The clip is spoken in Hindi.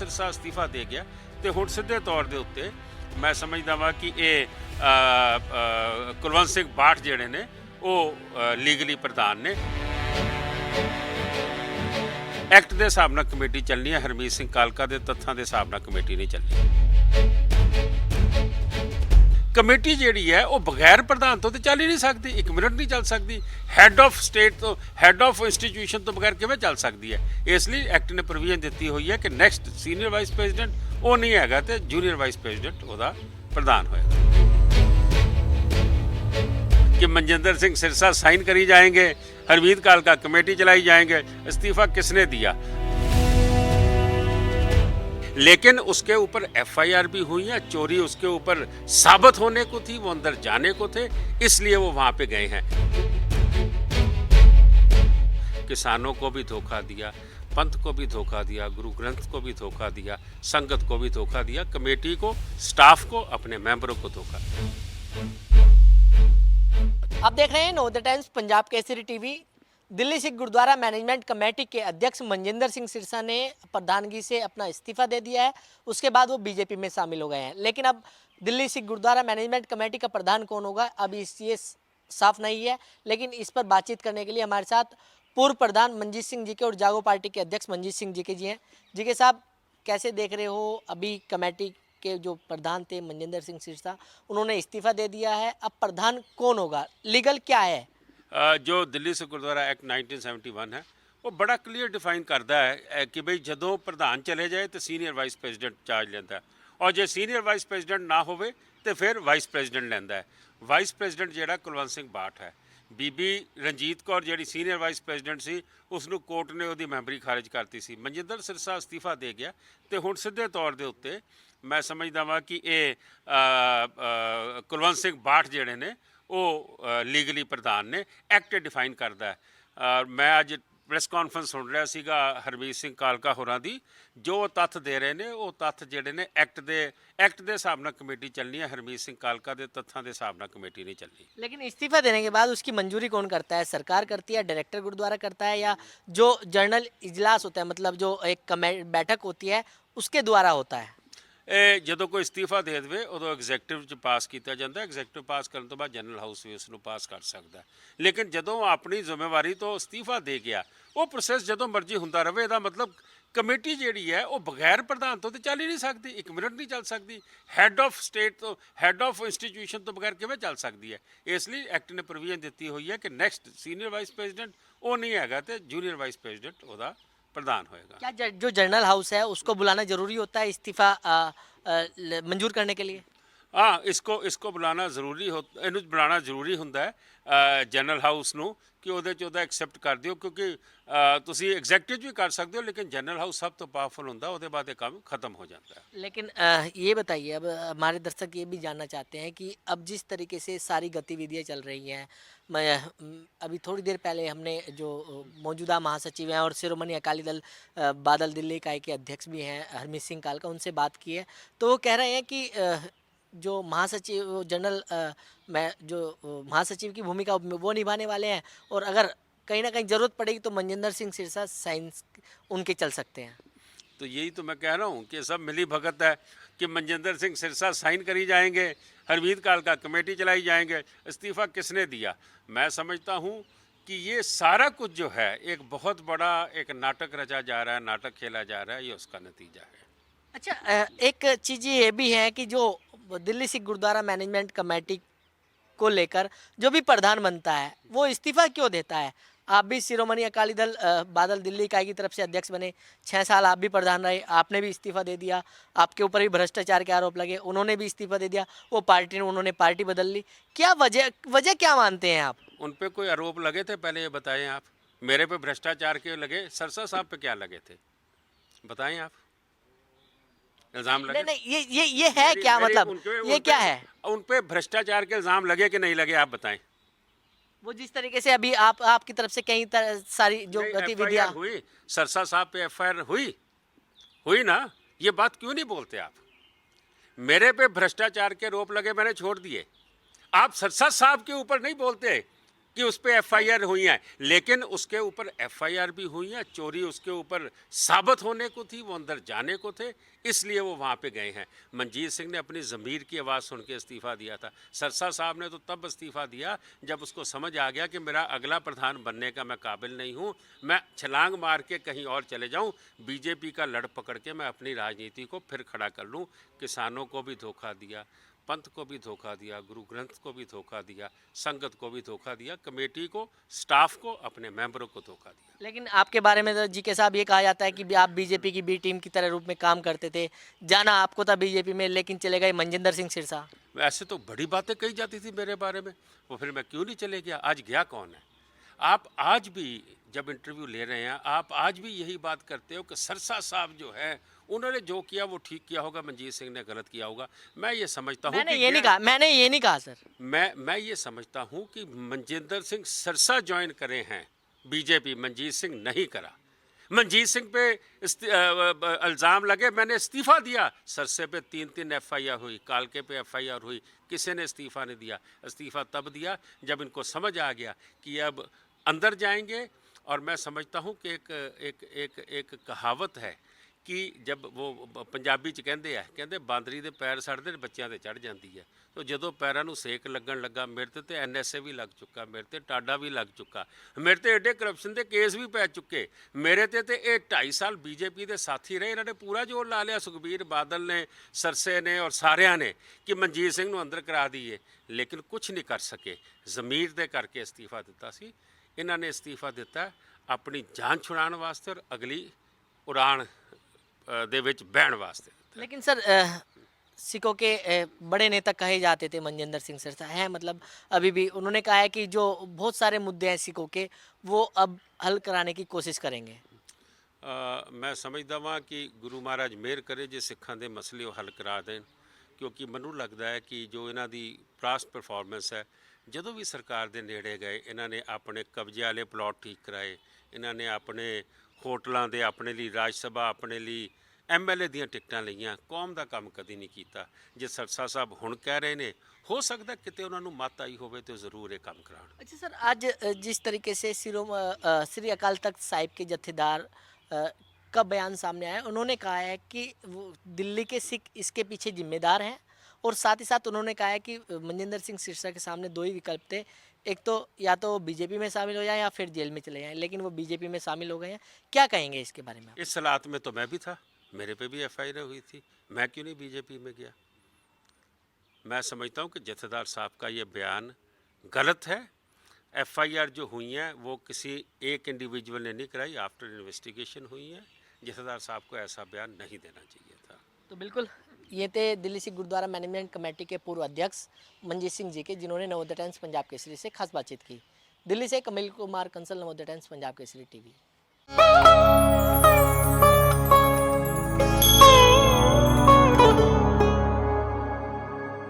सिरसा ਅਸਤੀਫਾ ਦੇ ਗਿਆ ਤੇ ਹੁਣ ਸਿੱਧੇ ਤੌਰ ਦੇ ਉੱਤੇ ਮੈਂ ਸਮਝਦਾ ਵਾਂ ਕਿ ਇਹ ਕੁਲਵੰਤ ਸਿੰਘ ਬਾਠ ਜਿਹੜੇ ਨੇ ਉਹ ਲੀਗਲੀ ਪ੍ਰਧਾਨ ਨੇ। ਐਕਟ ਦੇ ਹਿਸਾਬ ਨਾਲ ਕਮੇਟੀ ਚੱਲਣੀ ਹੈ, ਹਰਮੀਤ ਸਿੰਘ ਕਾਲਕਾ ਦੇ ਤੱਥਾਂ ਦੇ ਹਿਸਾਬ ਨਾਲ ਕਮੇਟੀ ਨਹੀਂ ਚੱਲਣੀ। ਕਮੇਟੀ ਜਿਹੜੀ ਹੈ ਉਹ ਬਗੈਰ ਪ੍ਰਧਾਨ ਤੋਂ ਤੇ ਚੱਲ ਹੀ ਨਹੀਂ ਸਕਦੀ, 1 ਮਿੰਟ ਨਹੀਂ ਚੱਲ ਸਕਦੀ। ਹੈੱਡ ਆਫ ਸਟੇਟ ਤੋਂ, ਹੈੱਡ ਆਫ ਇੰਸਟੀਟਿਊਸ਼ਨ ਤੋਂ ਬਗੈਰ ਕਿਵੇਂ ਚੱਲ ਸਕਦੀ ਹੈ? ਇਸ ਲਈ ਐਕਟ ਨੇ ਪ੍ਰੋਵੀਜ਼ਨ ਦਿੱਤੀ ਹੋਈ ਹੈ ਕਿ ਨੈਕਸਟ ਸੀਨੀਅਰ ਵਾਈਸ ਪ੍ਰੈਜ਼ੀਡੈਂਟ ਉਹ ਨਹੀਂ ਹੈਗਾ ਤੇ ਜੂਨੀਅਰ ਵਾਈਸ ਪ੍ਰੈਜ਼ੀਡੈਂਟ ਉਹਦਾ ਪ੍ਰਧਾਨ ਹੋਏਗਾ। कि मनजिंदर सिंह सिरसा साइन करी जाएंगे, हरमीत कालका कमेटी चलाई जाएंगे, इस्तीफा किसने दिया? लेकिन उसके ऊपर FIR भी हुई है, चोरी उसके ऊपर साबित होने को थी, वो अंदर जाने को थे, इसलिए वो वहां पे गए हैं। किसानों को भी धोखा दिया, पंथ को भी धोखा दिया, गुरु ग्रंथ को भी धोखा दिया, संगत को भी धोखा दिया, कमेटी को, स्टाफ को, अपने मेंबरों को धोखा दिया। आप देख रहे हैं Navodaya Times Punjab Kesari TV. Delhi Sikh Gurdwara management committee के अध्यक्ष मनजिंदर सिंह सिरसा ने प्रधानगी से अपना इस्तीफा दे दिया है। उसके बाद वो बीजेपी में शामिल हो गए हैं, लेकिन अब दिल्ली सिख गुरुद्वारा मैनेजमेंट कमेटी का प्रधान कौन होगा अभी ये साफ नहीं है। लेकिन इस पर बातचीत करने के लिए हमारे साथ पूर्व प्रधान मनजीत सिंह जी के और जागो पार्टी के अध्यक्ष मनजीत सिंह जी के जी हैं। जी के साहब, कैसे देख रहे हो अभी कमेटी के जो प्रधान थे मनजिंदर सिंह सिरसा, उन्होंने इस्तीफा दे दिया है, अब प्रधान कौन होगा, लीगल क्या है? जो दिल्ली सिख गुरुद्वारा एक्ट 1971 है वो बड़ा क्लीयर डिफाइन करता है कि भाई जदों प्रधान चले जाए तो सीनियर वाइस प्रेजिडेंट चार्ज लेता है, और जो सीनियर वाइस प्रेजिडेंट ना होवे तो फिर वाइस प्रेजिडेंट लेंदा है। वाइस प्रेजिडेंट जिहड़ा कुलवंत सिंह बाठ है, बीबी रंजीत कौर जिहड़ी सीनियर वाइस प्रेजिडेंट सी उसनूं कोर्ट ने उहदी मैंबरी खारिज करती सी। मनजिंदर सिरसा इस्तीफा दे गया तो हुण सिद्धे तौर के उत्ते मैं समझदा वां कि ये कुलवंत सिंह बाठ जिहड़े ने ਉਹ ਲੀਗਲੀ ਪ੍ਰਧਾਨ ਨੇ, ਐਕਟ ਡਿਫਾਈਨ ਕਰਦਾ ਹੈ। ਮੈਂ ਅੱਜ ਪ੍ਰੈਸ ਕਾਨਫਰੰਸ ਸੁਣ ਰਿਹਾ ਸੀਗਾ ਹਰਮੀਤ ਸਿੰਘ ਕਾਲਕਾ ਹੋਰਾਂ ਦੀ, ਜੋ ਤੱਥ ਦੇ ਰਹੇ ਨੇ ਉਹ ਤੱਥ ਜਿਹੜੇ ਨੇ ਐਕਟ ਦੇ ਹਿਸਾਬ ਨਾਲ ਕਮੇਟੀ ਚੱਲਣੀ ਹੈ, ਹਰਮੀਤ ਸਿੰਘ ਕਾਲਕਾ ਦੇ ਤੱਥਾਂ ਦੇ ਹਿਸਾਬ ਨਾਲ ਕਮੇਟੀ नहीं ਚੱਲਣੀ। लेकिन इस्तीफा देने के बाद उसकी मंजूरी कौन करता है? सरकार करती है, डायरेक्टर गुरुद्वारा करता है, या जो जनरल इजलास होता है, मतलब जो एक बैठक होती है उसके द्वारा होता है? ਇਹ ਜਦੋਂ ਕੋਈ ਇਸਤੀਫਾ ਦੇ ਦੇਵੇ ਉਦੋਂ ਐਗਜ਼ੈਕਟਿਵ 'ਚ ਪਾਸ ਕੀਤਾ ਜਾਂਦਾ, ਐਗਜ਼ੈਕਟਿਵ ਪਾਸ ਕਰਨ ਤੋਂ ਬਾਅਦ ਜਨਰਲ ਹਾਊਸ ਵੀ ਉਸ ਨੂੰ ਪਾਸ ਕਰ ਸਕਦਾ। ਲੇਕਿਨ ਜਦੋਂ ਆਪਣੀ ਜ਼ਿੰਮੇਵਾਰੀ ਤੋਂ ਇਸਤੀਫਾ ਦੇ ਗਿਆ, ਉਹ ਪ੍ਰੋਸੈਸ ਜਦੋਂ ਮਰਜ਼ੀ ਹੁੰਦਾ ਰਹੇ। ਇਹਦਾ ਮਤਲਬ ਕਮੇਟੀ ਜਿਹੜੀ ਹੈ ਉਹ ਬਗੈਰ ਪ੍ਰਧਾਨ ਤੋਂ ਤੇ ਚੱਲ ਹੀ ਨਹੀਂ ਸਕਦੀ, 1 ਮਿੰਟ ਨਹੀਂ ਚੱਲ ਸਕਦੀ। ਹੈੱਡ ਆਫ ਸਟੇਟ ਤੋਂ, ਹੈੱਡ ਆਫ ਇੰਸਟੀਟਿਊਸ਼ਨ ਤੋਂ ਬਗੈਰ ਕਿਵੇਂ ਚੱਲ ਸਕਦੀ ਹੈ? ਇਸ ਲਈ ਐਕਟ ਨੇ ਪ੍ਰੋਵੀਜ਼ਨ ਦਿੱਤੀ ਹੋਈ ਹੈ ਕਿ ਨੈਕਸਟ ਸੀਨੀਅਰ ਵਾਈਸ ਪ੍ਰੈਜ਼ੀਡੈਂਟ ਉਹ ਨਹੀਂ ਹੈਗਾ ਤੇ ਜੂਨੀਅਰ ਵਾਈਸ ਪ੍ਰੈਜ਼ੀਡੈਂਟ ਉਹਦਾ प्रधान होएगा। क्या जो जनरल हाउस है उसको बुलाना जरूरी होता है इस्तीफा मंजूर करने के लिए? हाँ, इसको बुलाना ज़रूरी हो, इन्हू बुलाना ज़रूरी होंदा है जनरल हाउस नू कि ਉਹਦੇ 'ਚ ਉਹਦਾ ਐਕਸੈਪਟ ਕਰ ਦਿਓ, ਕਿਉਂਕਿ ਤੁਸੀਂ ਐਗਜ਼ੈਕਟਿਵ ਵੀ ਕਰ ਸਕਦੇ ਹੋ, लेकिन जनरल हाउस सब तो पावरफुल होंदा, ਉਹਦੇ बाਅਦ ये काम ख़त्म हो जाता है। लेकिन ये बताइए, अब हमारे दर्शक ये भी जानना चाहते हैं कि अब जिस तरीके से सारी गतिविधियाँ चल रही हैं, मैं अभी थोड़ी देर पहले हमने जो मौजूदा महासचिव हैं और शिरोमणि अकाली दल बादल दिल्ली इकाई के अध्यक्ष भी हैं हरमीत सिंह कालका, उनसे बात की है, तो वो कह रहे हैं कि जो महासचिव जनरल जो महासचिव की भूमिका वो निभाने वाले हैं, और अगर कहीं ना कहीं ज़रूरत पड़ेगी तो मनजिंदर सिंह सिरसा साइंस उनके चल सकते हैं। तो यही तो मैं कह रहा हूँ कि सब मिली भगत है कि मनजिंदर सिंह सिरसा साइन करी जाएंगे, हरमीत कालका कमेटी चलाई जाएंगे, इस्तीफ़ा किसने दिया? मैं समझता हूँ कि ये सारा कुछ जो है एक बहुत बड़ा एक नाटक रचा जा रहा है, नाटक खेला जा रहा है, ये उसका नतीजा है। अच्छा, एक चीज़ ये भी है कि जो दिल्ली सिख गुरुद्वारा मैनेजमेंट कमेटी को लेकर जो भी प्रधान बनता है वो इस्तीफा क्यों देता है? आप भी शिरोमणि अकाली दल बादल दिल्ली इकाई की तरफ से अध्यक्ष बने, 6 साल आप भी प्रधान रहे, आपने भी इस्तीफा दे दिया, आपके ऊपर भी भ्रष्टाचार के आरोप लगे, उन्होंने भी इस्तीफा दे दिया, वो पार्टी ने, उन्होंने पार्टी बदल ली। क्या वजह क्या मानते हैं आप? उन पे कोई आरोप लगे थे पहले ये बताएं आप? मेरे पे भ्रष्टाचार के लगे, सिरसा साहब पे क्या लगे थे बताएं आप? इल्जाम लगे? नहीं, ये है क्या, मतलब ये क्या है? उन पे भ्रष्टाचार के इल्जाम लगे कि नहीं लगे आप बताएं? वो जिस तरीके से अभी आपकी तरफ से कई सारी जो गतिविधियां हुई, सिरसा साहब पे FIR हुई ना, ये बात क्यों नहीं बोलते आप? मेरे पे भ्रष्टाचार के आरोप लगे, मैंने छोड़ दिए, आप सिरसा साहब के ऊपर नहीं बोलते कि उस पर एफआईआर हुई है, लेकिन उसके ऊपर एफआईआर भी हुई है, चोरी उसके ऊपर साबित होने को थी, वो अंदर जाने को थे, इसलिए वो वहाँ पे गए हैं। मनजीत सिंह ने अपनी ज़मीर की आवाज़ सुन के इस्तीफ़ा दिया था। सरसा साहब ने तो तब इस्तीफ़ा दिया जब उसको समझ आ गया कि मेरा अगला प्रधान बनने का मैं काबिल नहीं हूँ, मैं छलांग मार के कहीं और चले जाऊँ, बीजेपी का लड़ पकड़ के मैं अपनी राजनीति को फिर खड़ा कर लूँ। किसानों को भी धोखा दिया, पंथ को भी धोखा दिया, गुरु ग्रंथ को भी धोखा दिया, संगत को भी धोखा दिया, कमेटी को, स्टाफ को, अपने मेंबरों को धोखा दिया। लेकिन आपके बारे में तो जीके साहब ये कहा जाता है कि आप बीजेपी की बी टीम की तरह रूप में काम करते थे, जाना आपको था बीजेपी में, लेकिन चले गए मनजिंदर सिंह सिरसा। ऐसे तो बड़ी बातें कही जाती थी मेरे बारे में, वो फिर मैं क्यों नहीं चले गया? आज गया कौन है? आप आज भी जब इंटरव्यू ले रहे हैं, आप आज भी यही बात करते हो कि सरसा साहब जो है उन्होंने जो किया वो ठीक किया होगा, मनजीत सिंह ने गलत किया होगा। मैं ये समझता हूँ मैंने कि ये नहीं कहा, मैंने ये नहीं कहा सर। मैं ये समझता हूँ कि मनजिंदर सिंह सिरसा ज्वाइन करे हैं बीजेपी, मनजीत सिंह नहीं करा। मनजीत सिंह पे इल्ज़ाम लगे, मैंने इस्तीफ़ा दिया, सरसे पे 3-3 एफआईआर हुई, कालके पे एफआईआर हुई, किसी ने इस्तीफ़ा नहीं दिया। इस्तीफ़ा तब दिया जब इनको समझ आ गया कि अब अंदर जाएंगे। और मैं समझता हूँ कि एक कहावत है कि जब वो पंजाबी च कहते बांदरी दे पैर सड़ते बच्चों ते चढ़ जाती है। तो जो पैरों ਨੂੰ सेक लगन लगा, मेरे ते NSA भी लग चुका, मेरे ते टाडा भी लग चुका, मेरे ते एडे करप्शन के केस भी पै चुके, मेरे ते 2.5 साल बीजेपी के साथी रहे, इन्होंने पूरा जोर ला लिया, सुखबीर बादल ने, सरसे ने और सारिया ने, कि मनजीत सिंह नूं अंदर करा दीए, लेकिन कुछ नहीं कर सके। ज़मीर दे करके इस्तीफ़ा दिता सी। इन्होंने इस्तीफ़ा दिता अपनी जान छुड़ाने वास्ते और अगली उड़ान दे विच बहन वास्ते। लेकिन सर सिखों के बड़े नेता कहे जाते थे मनजिंदर सिंह सिरसा है, मतलब अभी भी उन्होंने कहा है कि जो बहुत सारे मुद्दे हैं सिखों के वो अब हल कराने की कोशिश करेंगे। मैं समझदा वां कि गुरु महाराज मेहर करे जे सिखां दे मसले वो हल करा देन, क्योंकि मैनूं लगदा है कि जो इन्हां दी पास्ट परफॉर्मेंस है, ਜਦੋਂ भी सरकार ਦੇ ਨੇੜੇ ਗਏ ਇਹਨਾਂ ਨੇ ਆਪਣੇ ਕਬਜ਼ੇ ਵਾਲੇ ਪਲਾਟ ਠੀਕ ਕਰਾਏ, ਇਹਨਾਂ ਨੇ ਆਪਣੇ ਹੋਟਲਾਂ ਦੇ ਆਪਣੇ ਲਈ ਰਾਜ ਸਭਾ, ਆਪਣੇ ਲਈ MLA ਦੀਆਂ ਟਿਕਟਾਂ ਲਈਆਂ, ਕੌਮ ਦਾ ਕੰਮ ਕਦੀ ਨਹੀਂ ਕੀਤਾ। ਜੇ ਸਰਸਾ ਸਾਹਿਬ ਹੁਣ ਕਹਿ ਰਹੇ ਨੇ, ਹੋ ਸਕਦਾ ਕਿਤੇ ਉਹਨਾਂ ਨੂੰ ਮੱਤ ਆਈ ਹੋਵੇ ਤੇ ਜ਼ਰੂਰ ਇਹ ਕੰਮ ਕਰਾਉਣ। अच्छा सर, आज जिस तरीके से श्री अकाल तख्त साहिब के जत्थेदार का बयान सामने आया, उन्होंने कहा है कि वो दिल्ली के सिख इसके पीछे जिम्मेदार हैं, और साथ ही साथ उन्होंने कहा है कि मनजिंदर सिंह सिरसा के सामने दो ही विकल्प थे, एक तो या तो बीजेपी में शामिल हो जाए या फिर जेल में चले जाएं, लेकिन वो बीजेपी में शामिल हो गए हैं। क्या कहेंगे इसके बारे में? इस हालात में तो मैं भी था, मेरे पे भी FIR हुई थी, मैं क्यों नहीं बीजेपी में गया? मैं समझता हूँ कि जत्थेदार साहब का ये बयान गलत है। FIR जो हुई हैं वो किसी एक इंडिविजुअल ने नहीं कराई, आफ्टर इन्वेस्टिगेशन हुई हैं। जत्थेदार साहब को ऐसा बयान नहीं देना चाहिए था। तो बिल्कुल ये थे दिल्ली सिख गुरुद्वारा मैनेजमेंट कमेटी के पूर्व अध्यक्ष मनजीत सिंह जी के, जिन्होंने नवोदय टाइम्स पंजाब केसरी से खास बातचीत की। दिल्ली से Camille Kumar Kansal, Navodaya Times Punjab Kesari TV।